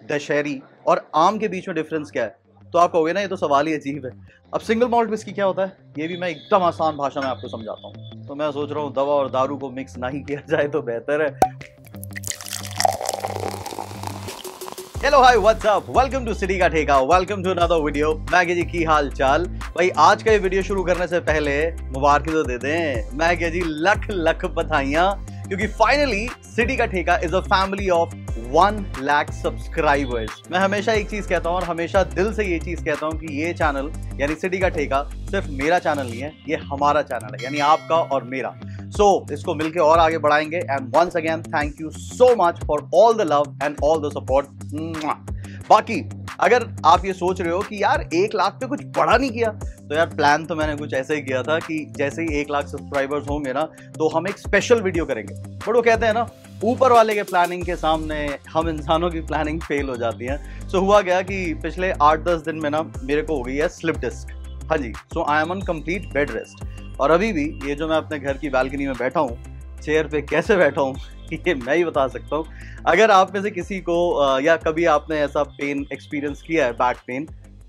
दशहरी और आम के बीच में डिफरेंस क्या है, तो आप कहोगे ना ये तो सवाल ही अजीब है। अब सिंगल मॉल्ट विस्की क्या होता है ये भी मैं एकदम आसान भाषा में आपको समझाता हूँ। तो मैं सोच रहा हूँ दवा और दारू को मिक्स ना ही किया जाए तो बेहतर है। Hello hi what's up, welcome to city का ठेका, वेलकम टू अनदर वीडियो। मैगे जी की हाल चाल। भाई आज का ये वीडियो शुरू करने से पहले मुबारक तो दे दें। मैगे जी लख लख बधाइयां, क्योंकि फाइनली सिटी का ठेका is a family of 1 lakh subscribers. मैं हमेशा एक चीज कहता हूँ और हमेशा दिल से ये चीज कहता हूँ कि ये चैनल यानी सिटी का ठेका सिर्फ मेरा चैनल नहीं है, ये हमारा चैनल है, यानी आपका और मेरा। सो इसको मिलके और आगे बढ़ाएंगे। And once again thank you so much for all the love and all the support. बाकी अगर आप ये सोच रहे हो कि यार 1 लाख पे कुछ बड़ा नहीं किया, तो यार प्लान तो मैंने कुछ ऐसे ही किया था कि जैसे ही 1 लाख सब्सक्राइबर्स होंगे ना तो हम एक स्पेशल वीडियो करेंगे। बट वो कहते हैं ना, ऊपर वाले के प्लानिंग के सामने हम इंसानों की प्लानिंग फेल हो जाती है। सो हुआ गया कि पिछले 8-10 दिन में ना मेरे को हो गई है स्लिप डिस्क। हाँ जी, so I am on complete bed rest. और अभी भी ये जो मैं अपने घर की बालकनी में बैठा हूँ, चेयर पे कैसे बैठा हूँ ये मैं ही बता सकता हूँ। अगर आप में से किसी को या कभी आपने ऐसा पेन एक्सपीरियंस किया है, बैक पेन,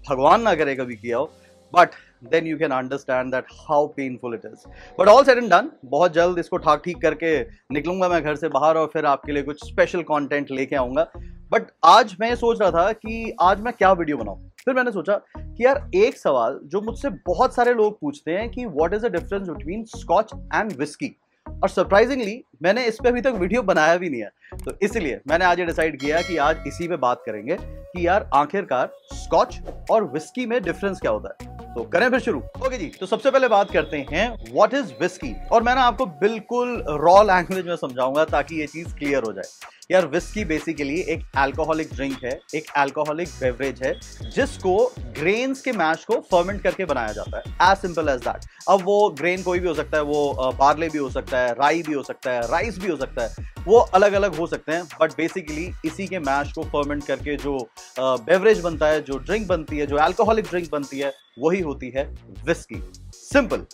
भगवान ना करे कभी किया हो, but then you can understand that how painful it is. But all said and done, बहुत जल्द इसको ठाक ठीक करके निकलूंगा मैं घर से बाहर और फिर आपके लिए कुछ स्पेशल कंटेंट लेके आऊंगा। बट आज मैं सोच रहा था कि आज मैं क्या वीडियो बनाऊं। फिर मैंने सोचा कि यार एक सवाल जो मुझसे बहुत सारे लोग पूछते हैं कि what is the difference between scotch and whisky, और सरप्राइजिंगली मैंने इस पे अभी तक वीडियो बनाया भी नहीं है। तो इसलिए मैंने आज ये डिसाइड किया कि आज इसी पे बात करेंगे कि यार आखिरकार स्कॉच और विस्की में डिफरेंस क्या होता है। तो करें फिर शुरू। ओके जी, तो सबसे पहले बात करते हैं व्हाट इज विस्की। और मैं ना आपको बिल्कुल रॉ लैंग्वेज में समझाऊंगा ताकि ये चीज क्लियर हो जाए। यार विस्की बेसिकली एक अल्कोहलिक ड्रिंक है, एक अल्कोहलिक बेवरेज है जिसको ग्रेन्स के मैश को फर्मेंट करके बनाया जाता है। As simple as that. अब वो ग्रेन कोई भी हो सकता है, वो बार्ले भी हो सकता है, राई भी हो सकता है, राइस भी हो सकता है, वो अलग अलग हो सकते हैं। बट बेसिकली इसी के मैश को फर्मेंट करके जो बेवरेज बनता है, जो ड्रिंक बनती है, जो अल्कोहलिक ड्रिंक बनती है, वही होती है विस्की। सिंपल।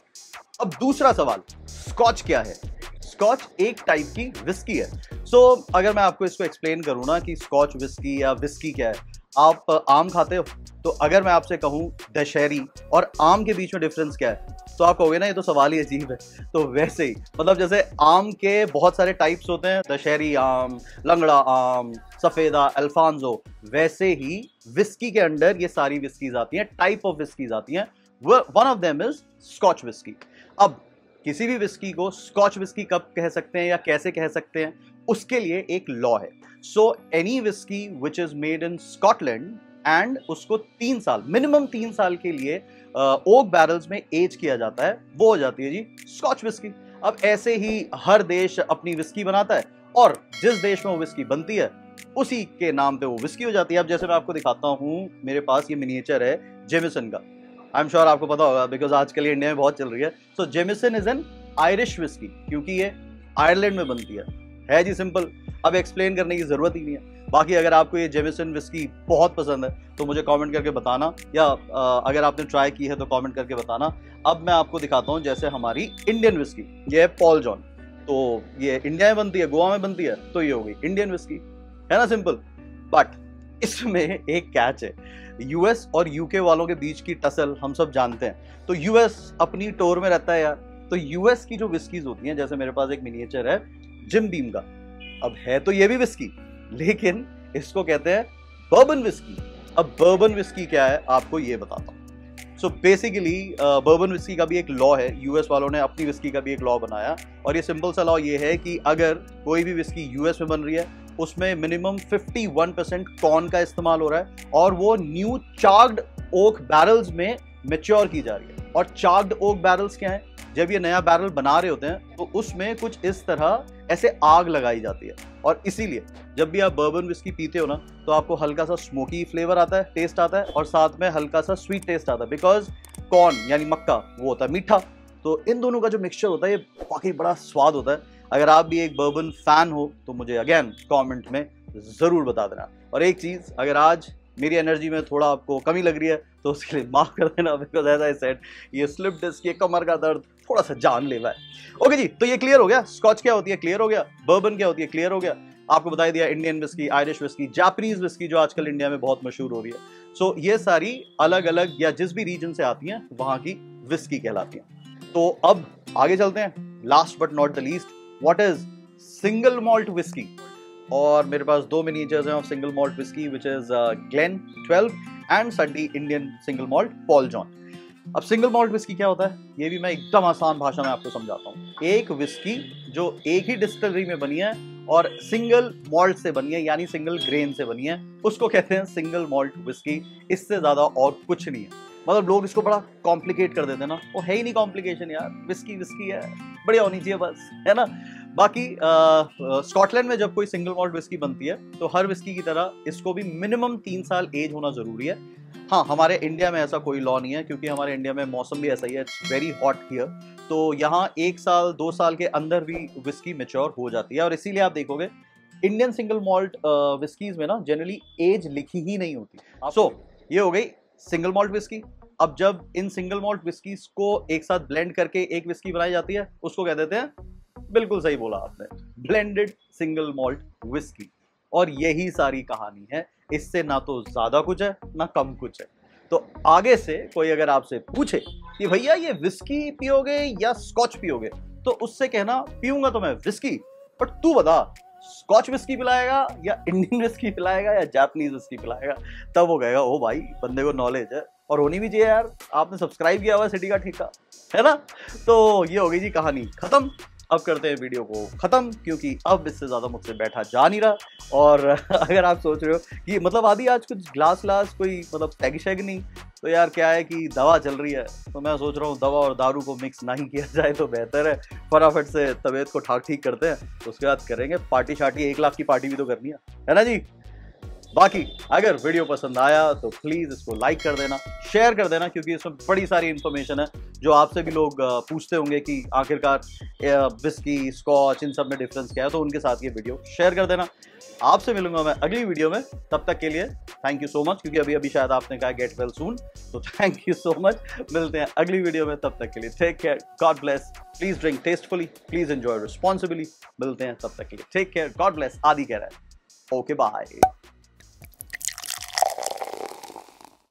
अब दूसरा सवाल, स्कॉच क्या है? स्कॉच एक टाइप की विस्की है। सो अगर मैं आपको इसको एक्सप्लेन करूं ना कि स्कॉच विस्की या विस्की क्या है। आप आम खाते हो, तो अगर मैं आपसे कहूं दशहरी और आम के बीच में डिफरेंस क्या है, तो आप कहोगे ना ये तो सवाल ही अजीब है। तो वैसे ही मतलब जैसे आम के बहुत सारे टाइप्स होते हैं, दशहरी आम, लंगड़ा आम, सफेदा, अल्फांसो, वैसे ही विस्की के अंडर ये सारी विस्कीज आती हैं, टाइप ऑफ विस्कीज आती हैं। One of them is scotch whisky. अब किसी भी विस्की को स्कॉच विस्की कब कह सकते हैं या कैसे कह सकते हैं, उसके लिए एक लॉ है। So any whisky which is made in Scotland and उसको 3 साल, मिनिमम 3 साल के लिए ओक बैरल्स में एज किया जाता है, वो हो जाती है जी स्कॉच विस्की। अब ऐसे ही हर देश अपनी विस्की बनाता है और जिस देश में वो विस्की बनती है उसी के नाम पे वो विस्की हो जाती है। अब जैसे मैं आपको दिखाता हूँ, मेरे पास ये मिनिएचर है जेमिसन का। आई एम श्योर आपको पता होगा बिकॉज आजकल इंडिया में बहुत चल रही है। So Jameson is an Irish whisky, क्योंकि ये आयरलैंड में बनती है जी सिंपल। अब एक्सप्लेन करने की जरूरत ही नहीं है। बाकी अगर आपको ये जेमिसन विस्की बहुत पसंद है तो मुझे कमेंट करके बताना, या अगर आपने ट्राई की है तो कमेंट करके बताना। अब मैं आपको दिखाता हूँ जैसे हमारी इंडियन विस्की, ये है पॉल जॉन। तो ये इंडिया में बनती है, गोवा में बनती है, तो ये हो गई इंडियन विस्की, है ना सिंपल। बट इसमें एक कैच है, यूएस और यूके वालों के बीच की टसल हम सब जानते हैं। तो यूएस अपनी टोर में रहता है यार, तो यूएस की जो विस्कीज होती हैं, जैसे मेरे पास एक मिनिएचर है जिम बीम का। अब है तो ये भी विस्की, लेकिन इसको कहते हैं बर्बन विस्की। अब बर्बन विस्की क्या है आपको ये बताता हूँ। सो बेसिकली बर्बन विस्की का भी एक लॉ है, यूएस वालों ने अपनी विस्की का भी एक लॉ बनाया। और ये सिंपल सा लॉ ये है कि अगर कोई भी विस्की यूएस में बन रही है उसमें मिनिमम 51% कॉर्न का इस्तेमाल हो रहा है और वो न्यू चार्ग्ड ओक बैरल्स में मैच्योर की जा रही है। और चार्ग्ड ओक बैरल्स क्या है? जब ये नया बैरल बना रहे होते हैं तो उसमें कुछ इस तरह ऐसे आग लगाई जाती है। और इसीलिए जब भी आप बर्बन विस्की पीते हो ना तो आपको हल्का सा स्मोकी फ्लेवर आता है, टेस्ट आता है, और साथ में हल्का सा स्वीट टेस्ट आता है, बिकॉज कॉर्न यानी मक्का वो होता है मीठा। तो इन दोनों का जो मिक्सचर होता है ये वाकई बड़ा स्वाद होता है। अगर आप भी एक बर्बन फैन हो तो मुझे अगेन कमेंट में जरूर बता देना। और एक चीज, अगर आज मेरी एनर्जी में थोड़ा आपको कमी लग रही है तो उसके लिए माफ कर देना, बिकॉज एज आई सेड ये स्लिप डिस्क, ये कमर का दर्द थोड़ा सा जानलेवा है। ओके जी, तो ये क्लियर हो गया, स्कॉच क्या होती है क्लियर हो गया, बर्बन क्या होती है क्लियर हो गया। आपको बता दिया Indian whisky, Irish whisky, Japanese whisky जो आजकल इंडिया में बहुत मशहूर हो रही है। सो ये सारी अलग अलग या जिस भी रीजन से आती हैं वहां की विस्की कहलाती हैं। तो अब आगे चलते हैं। Last but not the least, what is single malt whisky. और मेरे पास 2 मिनीचर्स हैं of single malt whisky which is Glen 12 and सड्डी Indian single malt Paul John. अब सिंगल मॉल्ट विस्की क्या होता है ये भी मैं एकदम आसान भाषा में आपको समझाता हूँ। एक विस्की जो एक ही डिस्टिलरी में बनी है और सिंगल मॉल्ट से बनी है, यानी सिंगल ग्रेन से बनी है, उसको कहते हैं सिंगल मॉल्ट विस्की। इससे ज्यादा और कुछ नहीं है। मतलब लोग इसको बड़ा कॉम्प्लिकेट कर देते हैं ना, वो है ही नहीं कॉम्प्लिकेशन यार, विस्की विस्की है, बढ़िया होनी चाहिए बस, है ना। बाकी स्कॉटलैंड में जब कोई सिंगल मॉल्ट विस्की बनती है तो हर विस्की की तरह इसको भी मिनिमम 3 साल एज होना जरूरी है। हाँ, हमारे इंडिया में ऐसा कोई लॉ नहीं है क्योंकि हमारे इंडिया में मौसम भी ऐसा ही है, इट्स वेरी हॉट हियर। तो यहाँ 1 साल 2 साल के अंदर भी विस्की मैच्योर हो जाती है। और इसीलिए आप देखोगे इंडियन सिंगल मॉल्ट विस्कीज में ना जनरली एज लिखी ही नहीं होती। सो ये हो गई सिंगल मॉल्ट विस्की। अब जब इन सिंगल मॉल्ट विस्कीज को एक साथ ब्लेंड करके एक विस्की बनाई जाती है उसको कह देते हैं, बिल्कुल सही बोला आपने, ब्लेंडेड सिंगल मॉल्ट विस्की। और यही सारी कहानी है, इससे ना तो ज्यादा कुछ है ना कम कुछ है। तो आगे से कोई अगर आपसे पूछे कि भैया ये विस्की पियोगे या स्कॉच पियोगे, तो उससे कहना पीऊंगा तो मैं विस्की, बट तू बता स्कॉच विस्की पिलाएगा या इंडियन विस्की पिलाएगा या जापानीज विस्की पिलाएगा। तब वो कहेगा ओ भाई बंदे को नॉलेज है, और होनी भी चाहिए यार, आपने सब्सक्राइब किया हुआ है सिटी का ठेका, है ना। तो ये हो गई जी कहानी खत्म। अब करते हैं वीडियो को खत्म क्योंकि अब इससे ज्यादा मुझसे बैठा जा नहीं रहा। और अगर आप सोच रहे हो कि मतलब आदि आज कुछ ग्लास कोई मतलब पैग शैग नहीं, तो यार क्या है कि दवा चल रही है, तो मैं सोच रहा हूँ दवा और दारू को मिक्स नहीं किया जाए तो बेहतर है। फटाफट से तबीयत को ठीक करते हैं, उसके बाद करेंगे पार्टी शार्टी, 1 लाख की पार्टी भी तो करनी है ना जी। बाकी अगर वीडियो पसंद आया तो प्लीज इसको लाइक कर देना, शेयर कर देना, क्योंकि इसमें बड़ी सारी इन्फॉर्मेशन है जो आपसे भी लोग पूछते होंगे कि आखिरकार विस्की स्कॉच इन सब में डिफरेंस क्या है, तो उनके साथ ये वीडियो शेयर कर देना। आपसे मिलूंगा मैं अगली वीडियो में, तब तक के लिए थैंक यू सो मच, क्योंकि अभी शायद आपने कहा गेट वेल सून, तो थैंक यू सो मच। मिलते हैं अगली वीडियो में, तब तक के लिए take care, god bless, please drink tastefully, please enjoy responsibly. मिलते हैं तब तक के लिए टेक केयर, गॉड ब्लेस। आदि कह रहा है ओके बाय।